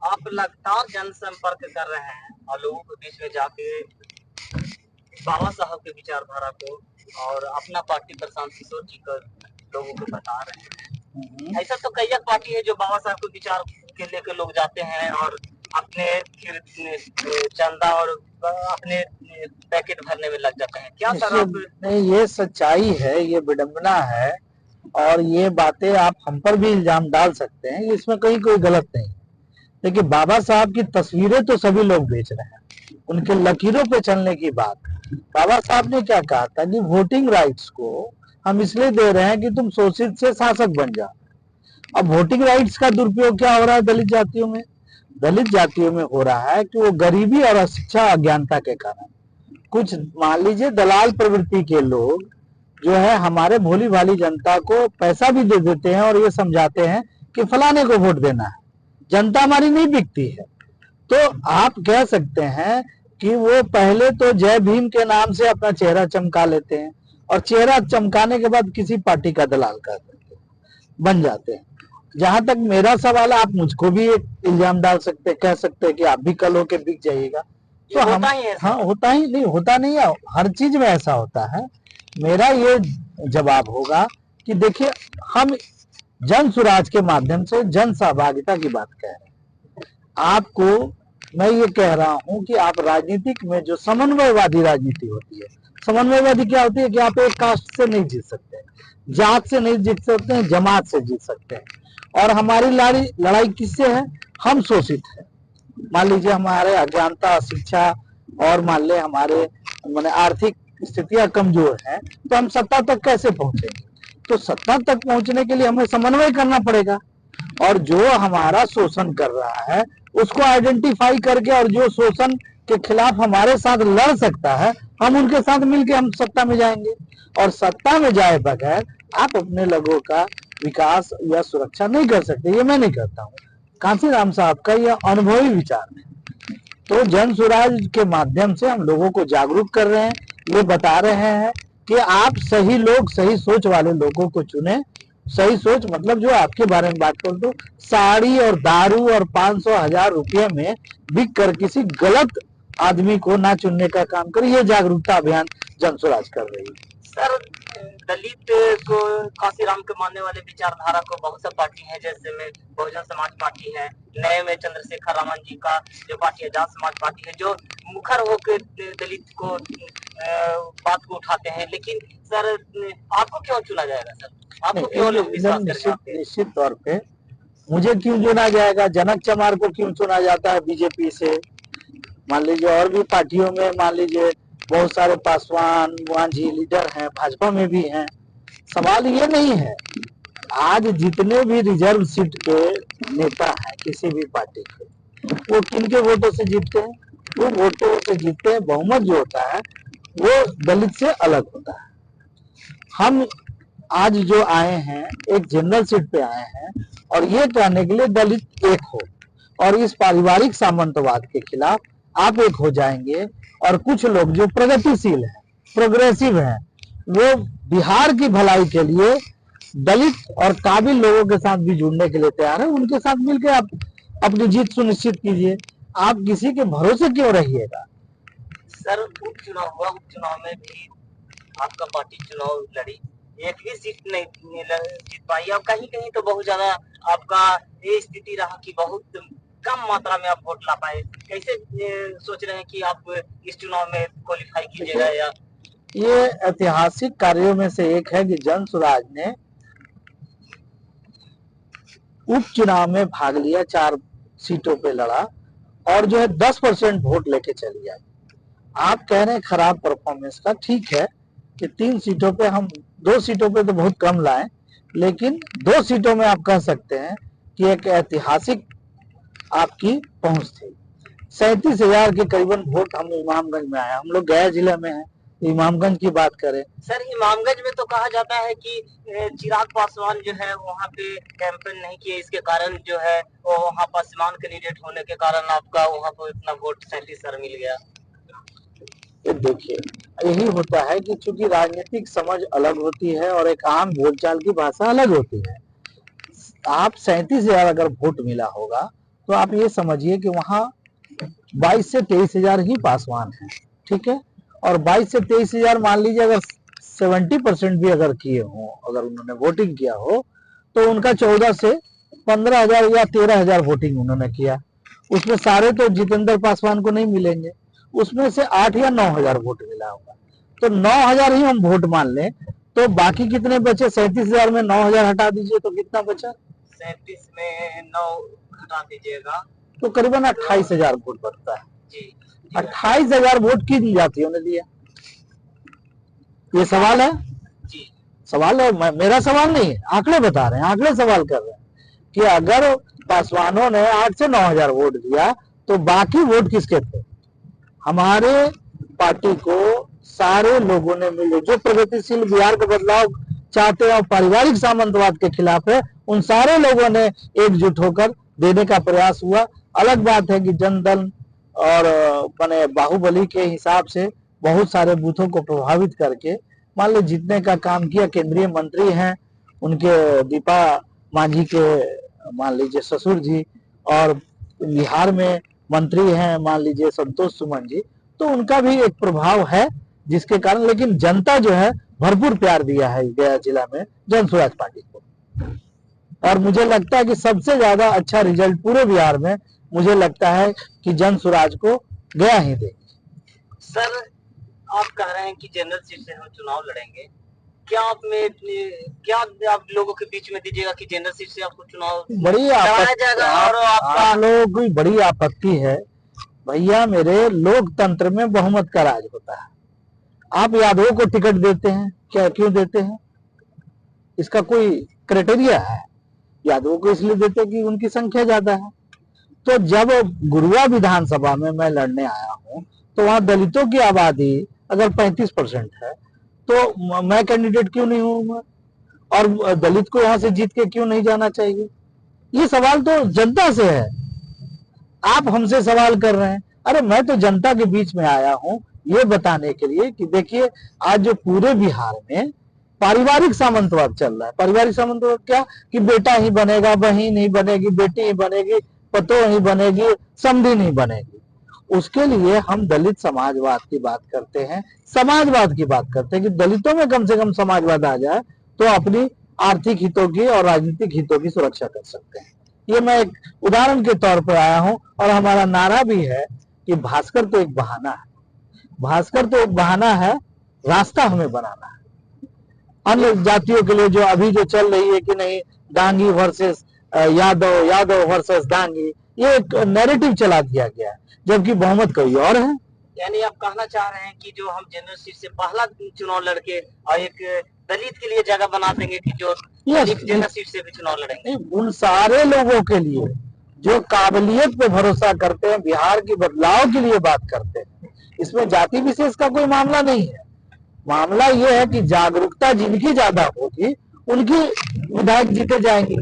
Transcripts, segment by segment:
आप लगातार जनसंपर्क कर रहे हैं और लोगों के बीच में जाके बाबा साहब के विचारधारा को और अपना पार्टी प्रशांत किशोर जी का लोगों को बता रहे हैं। ऐसा तो कई पार्टी है जो बाबा साहब के विचार के लेकर लोग जाते हैं और अपने फिर चंदा और अपने पैकेट भरने में लग जाते हैं। क्या सर आप नहीं, ये सच्चाई है, ये विडंबना है और ये बातें आप हम पर भी इल्जाम डाल सकते हैं, इसमें कहीं कोई गलत नहीं। देखिए, बाबा साहब की तस्वीरें तो सभी लोग बेच रहे हैं, उनके लकीरों पे चलने की बात। बाबा साहब ने क्या कहा था कि वोटिंग राइट्स को हम इसलिए दे रहे हैं कि तुम शोषित से शासक बन जाओ। अब वोटिंग राइट्स का दुरुपयोग क्या हो रहा है दलित जातियों में? दलित जातियों में हो रहा है कि वो गरीबी और अशिक्षा अज्ञानता के कारण कुछ, मान लीजिए, दलाल प्रवृत्ति के लोग जो है हमारे भोली भाली जनता को पैसा भी दे देते हैं और ये समझाते हैं कि फलाने को वोट देना है, जनता हमारी नहीं बिकती है। तो आप कह सकते हैं कि वो पहले तो जय भीम के नाम से अपना चेहरा चमका लेते हैं और चेहरा चमकाने के बाद किसी पार्टी का दलाल कर देते हैं, बन जाते हैं। जहां तक मेरा सवाल है, आप मुझको भी एक इल्जाम डाल सकते, कह सकते हैं कि आप भी कल होके बिक जाइएगा। तो हम, हाँ, होता नहीं है, हर चीज में ऐसा होता है। मेरा ये जवाब होगा कि देखिए, हम जन सुराज के माध्यम से जन सहभागिता की बात कह रहे हैं। आपको मैं ये कह रहा हूं कि आप राजनीतिक में जो समन्वयवादी राजनीति होती है, समन्वयवादी क्या होती है कि आप एक कास्ट से नहीं जीत सकते, जात से नहीं जीत सकते हैं, जमात से जीत सकते हैं। और हमारी लड़ाई किससे है? हम शोषित है। मान लीजिए हमारे अज्ञानता, शिक्षा और मान ले हमारे माने आर्थिक स्थितियां कमजोर हैं, तो हम सत्ता तक कैसे पहुंचेंगे? तो सत्ता तक पहुंचने के लिए हमें समन्वय करना पड़ेगा और जो हमारा शोषण कर रहा है उसको आइडेंटिफाई करके और जो शोषण के खिलाफ हमारे साथ लड़ सकता है, हम उनके साथ मिलकर हम सत्ता में जाएंगे। और सत्ता में जाए बगैर आप अपने लोगों का विकास या सुरक्षा नहीं कर सकते। ये मैं नहीं करता हूँ, कांसीराम साहब का यह अनुभवी विचार है। तो जन सुराज के माध्यम से हम लोगों को जागरूक कर रहे हैं, ये बता रहे हैं कि आप सही लोग, सही सोच वाले लोगों को चुने। सही सोच मतलब जो आपके बारे में बात कर दो, साड़ी और दारू और 500,000 रुपये में बिक कर किसी गलत आदमी को ना चुनने का काम करे, ये जागरूकता अभियान जन सुराज कर रही है। सर, दलित को, कांसीराम के मानने वाले विचारधारा को बहुत सा पार्टी है, जैसे में बहुजन समाज पार्टी है, नए में चंद्रशेखर रामन जी का जो पार्टी है जाट समाज पार्टी है, जो मुखर होकर दलित को बात को उठाते हैं। लेकिन सर, आपको क्यों चुना जाएगा? सर, आपको क्यों लोग विश्वास करेंगे? निश्चित तौर पे मुझे क्यों चुना जाएगा? जनक चमार को क्यों चुना जाता है बीजेपी से? मान लीजिए और भी पार्टियों में, मान लीजिए बहुत सारे पासवान मांझी लीडर हैं, भाजपा में भी हैं। सवाल ये नहीं है, आज जितने भी रिजर्व सीट के नेता हैं किसी भी पार्टी के, वो किन के वोटों से जीतते हैं? वो वोटों से जीतते हैं। बहुमत जो होता है वो दलित से अलग होता है। हम आज जो आए हैं एक जनरल सीट पे आए हैं और ये कहने के लिए दलित एक हो और इस पारिवारिक सामंतवाद के खिलाफ आप एक हो जाएंगे। और कुछ लोग जो प्रगतिशील हैं, प्रोग्रेसिव हैं, वो बिहार की भलाई के लिए दलित और काबिल लोगों के साथ भी जुड़ने के लिए तैयार है। उनके साथ मिलकर आप अपनी जीत सुनिश्चित कीजिए। आप किसी के भरोसे क्यों रहिएगा? सर, उपचुनाव हुआ, उपचुनाव में भी आपका पार्टी चुनाव लड़ी, एक भी सीट नहीं जीत पाई। अब कहीं कहीं तो बहुत ज्यादा आपका ये स्थिति रहा कि बहुत कम मात्रा में आप वोट ला पाए। कैसे सोच रहे हैं कि आप इस चुनाव में क्वालिफाई कीजिएगा? या ये ऐतिहासिक कार्यों में से एक है कि जन सुराज ने उपचुनाव में भाग लिया, 4 सीटों पे लड़ा और जो है 10% वोट लेके चली आई। आप कह रहे हैं खराब परफॉर्मेंस का, ठीक है कि 3 सीटों पे हम, 2 सीटों पे तो बहुत कम लाए, लेकिन 2 सीटों में आप कह सकते हैं कि एक ऐतिहासिक आपकी पहुंच थी। 37,000 के करीबन वोट हम इमामगंज में आए। हम लोग गया जिले में हैं, इमामगंज की बात करें। सर, इमामगंज में तो कहा जाता है कि चिराग पासवान जो है वहाँ पे कैंपेन नहीं किए, इसके कारण जो है वो वहाँ पासवान कैंडिडेट होने के कारण आपका वहाँ पर इतना वोट 37 सर मिल गया। देखिए, यही होता है कि चूंकि राजनीतिक समझ अलग होती है और एक आम बोलचाल की भाषा अलग होती है। आप 37,000 अगर वोट मिला होगा तो आप ये समझिए कि वहां 22 से 23 हजार ही पासवान है, ठीक है। और 22 से 23 हजार मान लीजिए अगर 70% भी अगर किए हो, अगर उन्होंने वोटिंग किया हो, तो उनका 14 से 15 हजार या 13 हजार वोटिंग उन्होंने किया। उसमें सारे तो जितेंद्र पासवान को नहीं मिलेंगे, उसमें से 8 या 9 हजार वोट मिला होगा। तो 9 हजार ही हम वोट मान लें, तो बाकी कितने बचे? 37 हजार में 9 हजार हटा दीजिए तो कितना बचा? 37 में 9 हटा दीजिएगा तो करीबन 28 हजार वोट बनता है। जी। 28 हजार वोट किन जातियों ने दिया? ये सवाल है, जी सवाल है, मेरा सवाल नहीं है, आंकड़े बता रहे हैं, आंकड़े सवाल कर रहे हैं कि अगर पासवानों ने 8 से 9 हजार वोट दिया तो बाकी वोट किसके थे? हमारे पार्टी को सारे लोगों ने मिले, जो प्रगतिशील बिहार का बदलाव चाहते हैं और पारिवारिक सामंतवाद के खिलाफ है, उन सारे लोगों ने एकजुट होकर देने का प्रयास हुआ। अलग बात है कि जनदल और माने बाहुबली के हिसाब से बहुत सारे बूथों को प्रभावित करके मान लो जीतने का काम किया। केंद्रीय मंत्री हैं उनके, दीपा मांझी के मान लीजिए ससुर जी, और बिहार में मंत्री हैं मान लीजिए संतोष सुमन जी, तो उनका भी एक प्रभाव है जिसके कारण, लेकिन जनता जो है भरपूर प्यार दिया है गया जिला में जन स्वराज पार्टी को। और मुझे लगता है कि सबसे ज्यादा अच्छा रिजल्ट पूरे बिहार में मुझे लगता है कि जन स्वराज को गया ही दे। सर, आप कह रहे हैं कि जनरल सीट से हम चुनाव लड़ेंगे, क्या आप लोगों के बीच में दीजिएगा कि जनरल सीट से आपको चुनाव बड़ी लड़ाया जाएगा? और आप लोगों की बड़ी आपत्ति है भैया, मेरे लोकतंत्र में बहुमत का राज होता है। आप यादवों को टिकट देते हैं, क्या क्यों देते हैं? इसका कोई क्राइटेरिया है? यादवों को इसलिए देते हैं कि उनकी संख्या ज्यादा है। तो जब गुरुआ विधानसभा में मैं लड़ने आया हूं तो वहां दलितों की आबादी अगर 35% है तो मैं कैंडिडेट क्यों नहीं हूं? और दलित को यहां से जीत के क्यों नहीं जाना चाहिए? ये सवाल तो जनता से है, आप हमसे सवाल कर रहे हैं। अरे मैं तो जनता के बीच में आया हूं ये बताने के लिए कि देखिए आज जो पूरे बिहार में पारिवारिक सामंतवाद चल रहा है। पारिवारिक सामंतवाद क्या? कि बेटा ही बनेगा, बहन नहीं बनेगी, बेटी ही बनेगी, पतोह ही बनेगी, समधी नहीं बनेगी। उसके लिए हम दलित समाजवाद की बात करते हैं, समाजवाद की बात करते हैं कि दलितों में कम से कम समाजवाद आ जाए तो अपनी आर्थिक हितों की और राजनीतिक हितों की सुरक्षा कर सकते हैं। ये मैं एक उदाहरण के तौर पर आया हूं। और हमारा नारा भी है कि भास्कर तो एक बहाना है, भास्कर तो एक बहाना है, रास्ता हमें बनाना है। अन्य जातियों के लिए जो अभी जो चल रही है कि नहीं डांगी वर्सेस यादव, यादव वर्सेस डांगी, ये एक नैरेटिव चला दिया गया है, जबकि बहुमत कोई और है। यानी आप कहना चाह रहे हैं कि जो हम जनरल सीट से पहला चुनाव लड़के और एक दलित के लिए जगह बना देंगे कि जो जनरल सीट से भी चुनाव लड़ेंगे। उन सारे लोगों के लिए जो काबिलियत पे भरोसा करते हैं, बिहार की बदलाव के लिए बात करते हैं, इसमें जाति विशेष का कोई मामला नहीं है। मामला यह है कि जागरूकता जिनकी ज्यादा होगी उनकी विधायक जीते जाएंगे।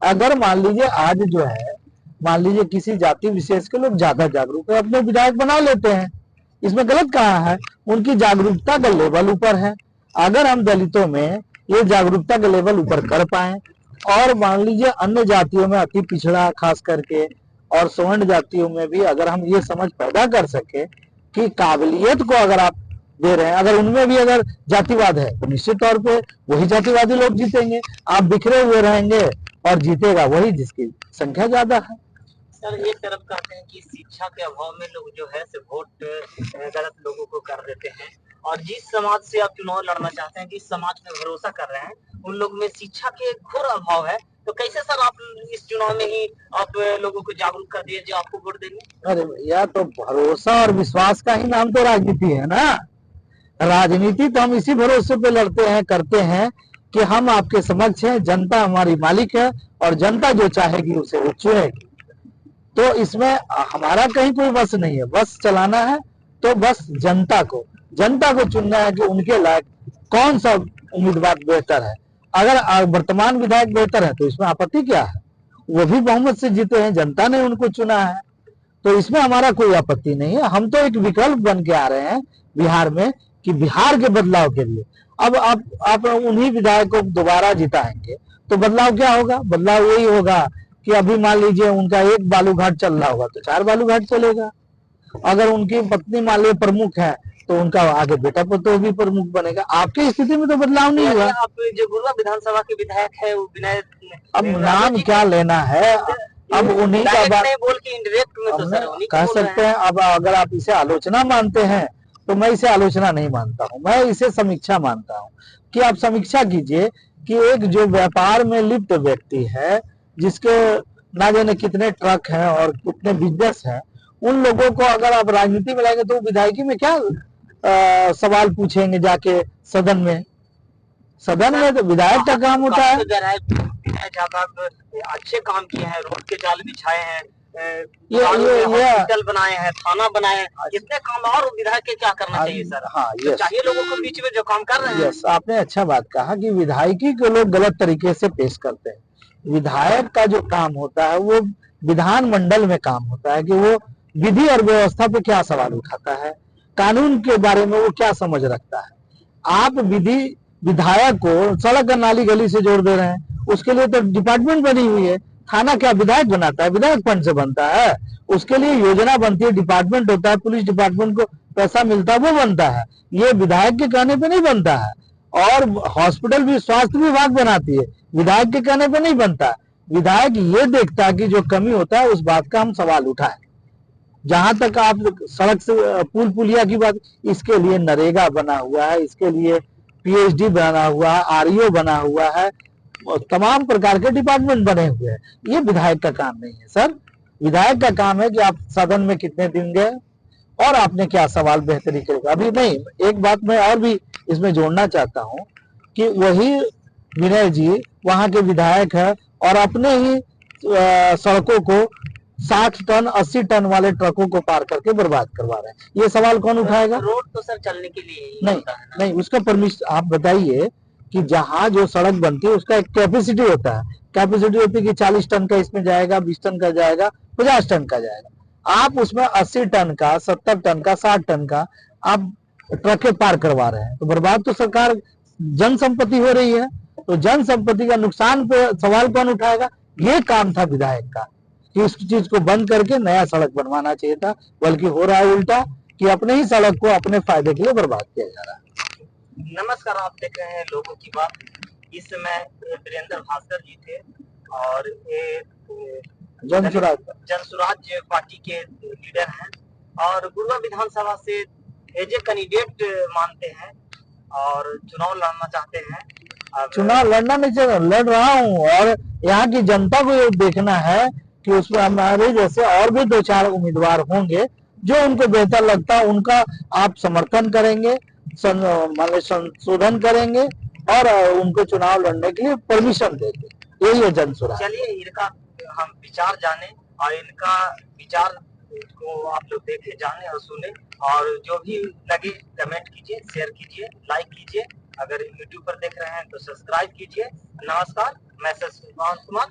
अगर मान लीजिए आज जो है, मान लीजिए किसी जाति विशेष के लोग ज्यादा जागरूक है, अपने विधायक बना लेते हैं, इसमें गलत कहाँ है? उनकी जागरूकता का लेवल ऊपर है। अगर हम दलितों में ये जागरूकता का लेवल ऊपर कर पाए और मान लीजिए अन्य जातियों में अति पिछड़ा खास करके और स्वर्ण जातियों में भी अगर हम ये समझ पैदा कर सके कि काबिलियत को अगर आप दे रहे हैं, अगर उनमें भी अगर जातिवाद है तो निश्चित तौर पे वही जातिवादी लोग जीतेंगे। आप बिखरे हुए रहेंगे और जीतेगा वही जिसकी संख्या ज्यादा है। सर, एक तरफ कहते हैं कि शिक्षा के अभाव में लोग जो है वोट गलत लोगों को कर देते हैं, और जिस समाज से आप चुनाव लड़ना चाहते हैं, जिस समाज में भरोसा कर रहे हैं, उन लोग में शिक्षा के घोर अभाव है। तो कैसे सर आप इस चुनाव में ही आप लोगों को जागरूक कर दिए जो आपको वोट देंगे? अरे भैया, तो भरोसा और विश्वास का ही नाम तो राजनीति है ना। राजनीति तो हम इसी भरोसे पे लड़ते हैं, करते हैं कि हम आपके समक्ष हैं, जनता हमारी मालिक है और जनता जो चाहेगी उसे वो चुनेगी। तो इसमें हमारा कहीं कोई बस नहीं है, बस चलाना है तो बस जनता को चुनना है कि उनके लायक कौन सा उम्मीदवार बेहतर है। अगर वर्तमान विधायक बेहतर है तो इसमें आपत्ति क्या है? वो भी बहुमत से जीते हैं, जनता ने उनको चुना है, तो इसमें हमारा कोई आपत्ति नहीं है। हम तो एक विकल्प बन के आ रहे हैं बिहार में कि बिहार के बदलाव के लिए। अब आप उन्हीं विधायक को दोबारा जिताएंगे तो बदलाव क्या होगा? बदलाव यही होगा कि अभी मान लीजिए उनका एक बालूघाट चल रहा होगा तो 4 बालूघाट चलेगा। अगर उनकी पत्नी मान लीजिए प्रमुख है तो उनका आगे बेटा पुत्र भी प्रमुख बनेगा। आपकी स्थिति में तो बदलाव नहीं हुआ। आप जो गुरुआ विधानसभा के विधायक है वो विनय अब नाम क्या लेना है, अब उन्हीं का बात नहीं बोल के इंडायरेक्ट में तो सर उन्हीं कह सकते हैं। अब अगर आप इसे आलोचना मानते हैं तो मैं इसे आलोचना नहीं मानता हूं, मैं इसे समीक्षा मानता हूं कि आप समीक्षा कीजिए कि एक जो व्यापार में लिप्त व्यक्ति है, जिसके ना जाने कितने ट्रक हैं और कितने बिजनेस हैं, उन लोगों को अगर आप राजनीति में लाएंगे तो विधायकी में क्या सवाल पूछेंगे जाके सदन में। सदन में तो विधायक का काम होता है। अच्छे काम किए हैं, रोड के जाल बिछाए हैं, ये हॉस्पिटल बनाए हैं, थाना बनाए हैं, इतने काम और विधायक के क्या करना चाहिए सर? हाँ, तो चाहिए लोगों को बीच में जो काम कर रहे हैं। आपने अच्छा बात कहा कि विधायकी को लोग गलत तरीके से पेश करते हैं। विधायक का जो काम होता है वो विधानमंडल में काम होता है कि वो विधि और व्यवस्था पे क्या सवाल उठाता है, कानून के बारे में वो क्या समझ रखता है। आप विधायक को सड़क और नाली गली से जोड़ दे रहे हैं, उसके लिए तो डिपार्टमेंट बनी हुई है। थाना क्या विधायक बनाता है? विधायक फंड से बनता है। उसके लिए योजना बनती है, डिपार्टमेंट होता है, पुलिस डिपार्टमेंट को पैसा मिलता है, वो बनता है। ये विधायक के कहने पे नहीं बनता है। और हॉस्पिटल भी स्वास्थ्य विभाग बनाती है, विधायक के कहने पे नहीं बनता। विधायक ये देखता है कि जो कमी होता है उस बात का हम सवाल उठाएं। जहां तक आप सड़क से पुल पुलिया की बात, इसके लिए नरेगा बना हुआ है, इसके लिए पीएचडी बना हुआ है, आरईओ बना हुआ है, तमाम प्रकार के डिपार्टमेंट बने हुए हैं। ये विधायक का काम नहीं है सर। विधायक का काम है कि आप सदन में कितने दिन गए और आपने क्या सवाल बेहतरी करेगा। अभी नहीं, एक बात मैं और भी इसमें जोड़ना चाहता हूं कि वही विनय जी वहां के विधायक है और अपने ही सड़कों को 60 टन 80 टन वाले ट्रकों को पार करके बर्बाद करवा रहे हैं। ये सवाल कौन उठाएगा? रोड तो सर चलने के लिए ही नहीं होता है ना? नहीं, उसका परमिशन आप बताइए कि जहां जो सड़क बनती है उसका एक कैपेसिटी होता है। कैपेसिटी होती है कि 40 टन का इसमें जाएगा, 20 टन का जाएगा, 50 टन का जाएगा। आप उसमें 80 टन का, 70 टन का, 60 टन का आप ट्रकें पार करवा रहे हैं, तो बर्बाद तो सरकार जन संपत्ति हो रही है। तो जन संपत्ति का नुकसान पे सवाल कौन उठाएगा? ये काम था विधायक का कि इस चीज को बंद करके नया सड़क बनवाना चाहिए था, बल्कि हो रहा है उल्टा कि अपने ही सड़क को अपने फायदे के लिए बर्बाद किया जा रहा है। नमस्कार, आप देख रहे हैं लोगों की बात। इस समय वीरेंद्र भास्कर जी थे और ये जनसुराज पार्टी के लीडर हैं और गुरुआ विधानसभा से एज ए कैंडिडेट मानते हैं और चुनाव लड़ना चाहते हैं। चुनाव लड़ना नहीं चाहिए, लड़ रहा हूँ और यहाँ की जनता को ये देखना है कि उसमें हमारे जैसे और भी 2-4 उम्मीदवार होंगे जो उनको बेहतर लगता है, उनका आप समर्थन करेंगे, संशोधन करेंगे और उनको चुनाव लड़ने के लिए परमिशन देंगे। यही है जनसुराज। चलिए इनका हम विचार जाने और इनका विचार को आप लोग देखे, जाने और सुने और जो भी लगे कमेंट कीजिए, शेयर कीजिए, लाइक कीजिए। अगर यूट्यूब पर देख रहे हैं तो सब्सक्राइब कीजिए। नमस्कार, मैं कुमार।